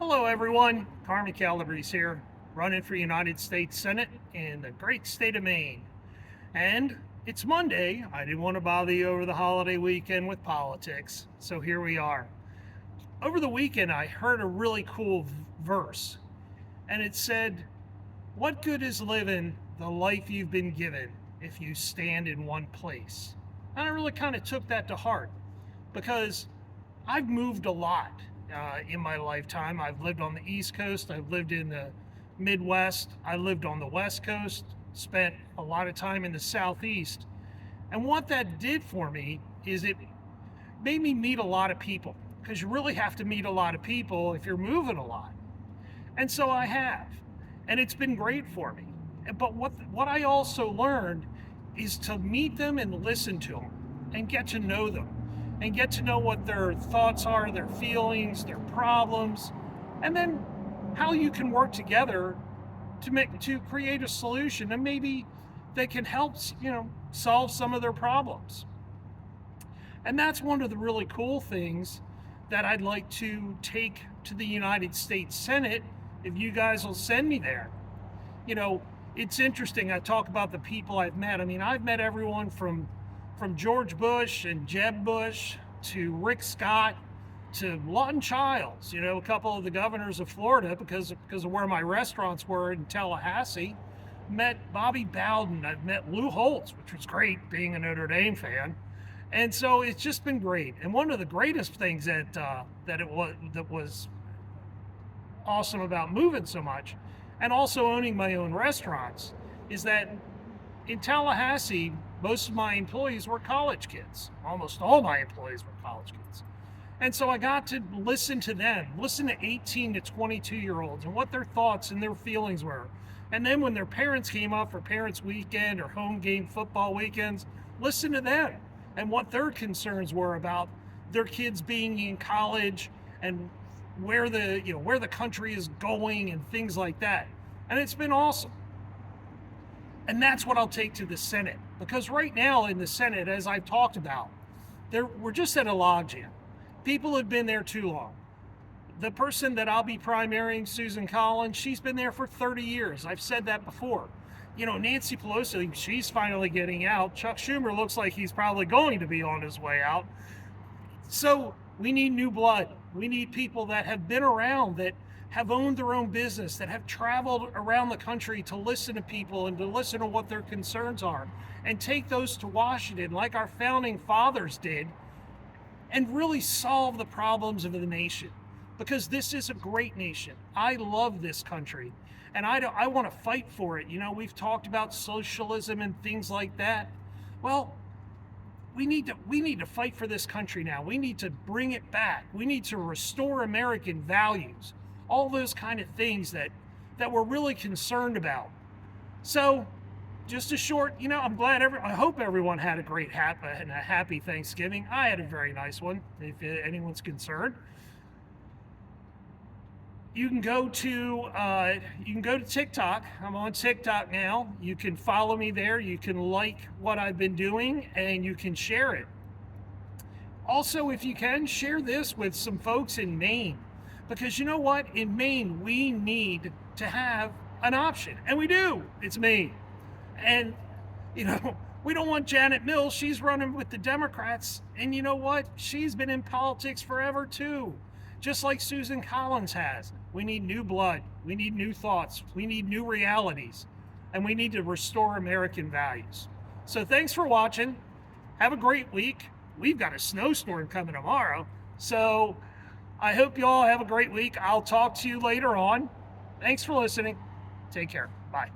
Hello everyone, Carmen Calabrese here, running for United States Senate in the great state of Maine. And it's Monday. I didn't want to bother you over the holiday weekend with politics, so here we are. Over the weekend, I heard a really cool verse, and it said, "What good is living the life you've been given if you stand in one place?" And I really kind of took that to heart because I've moved a lot in my lifetime. I've lived on the East Coast, I've lived in the Midwest, I lived on the West Coast, spent a lot of time in the Southeast. And what that did for me is it made me meet a lot of people because you really have to meet a lot of people if you're moving a lot. And so I have, and it's been great for me. But what I also learned is to meet them and listen to them and get to know them and get to know what their thoughts are, their feelings, their problems, and then how you can work together to create a solution, and maybe they can help solve some of their problems. And that's one of the really cool things that I'd like to take to the United States Senate if you guys will send me there. It's interesting. I talk about the people I've met. I mean, I've met everyone from George Bush and Jeb Bush to Rick Scott to Lawton Childs, a couple of the governors of Florida because of where my restaurants were in Tallahassee. Met Bobby Bowden. I've met Lou Holtz, which was great being a Notre Dame fan. And so it's just been great. And one of the greatest things that was awesome about moving so much and also owning my own restaurants is that in Tallahassee, most of my employees were college kids. Almost all my employees were college kids. And so I got to listen to them, listen to 18 to 22-year-olds and what their thoughts and their feelings were. And then when their parents came up for Parents Weekend or home game football weekends, listen to them and what their concerns were about their kids being in college and where the country is going and things like that. And it's been awesome. And that's what I'll take to the Senate. Because right now in the Senate, as I've talked about, we're just at a logjam. People have been there too long. The person that I'll be primarying, Susan Collins, she's been there for 30 years. I've said that before. Nancy Pelosi, she's finally getting out. Chuck Schumer looks like he's probably going to be on his way out. So we need new blood. We need people that have been around, that have owned their own business, that have traveled around the country to listen to people and to listen to what their concerns are and take those to Washington like our founding fathers did and really solve the problems of the nation, because this is a great nation. I love this country and I want to fight for it. We've talked about socialism and things like that. Well, we need to fight for this country now. We need to bring it back. We need to restore American values. All those kind of things that we're really concerned about. So just a short, I'm glad I hope everyone had a happy Thanksgiving. I had a very nice one, if anyone's concerned. You can go to TikTok. I'm on TikTok now. You can follow me there. You can like what I've been doing and you can share it. Also, if you can, share this with some folks in Maine. Because you know what? In Maine, we need to have an option. And we do. It's Maine. And, we don't want Janet Mills. She's running with the Democrats. And you know what? She's been in politics forever, too. Just like Susan Collins has. We need new blood. We need new thoughts. We need new realities. And we need to restore American values. So thanks for watching. Have a great week. We've got a snowstorm coming tomorrow. So I hope you all have a great week. I'll talk to you later on. Thanks for listening. Take care. Bye.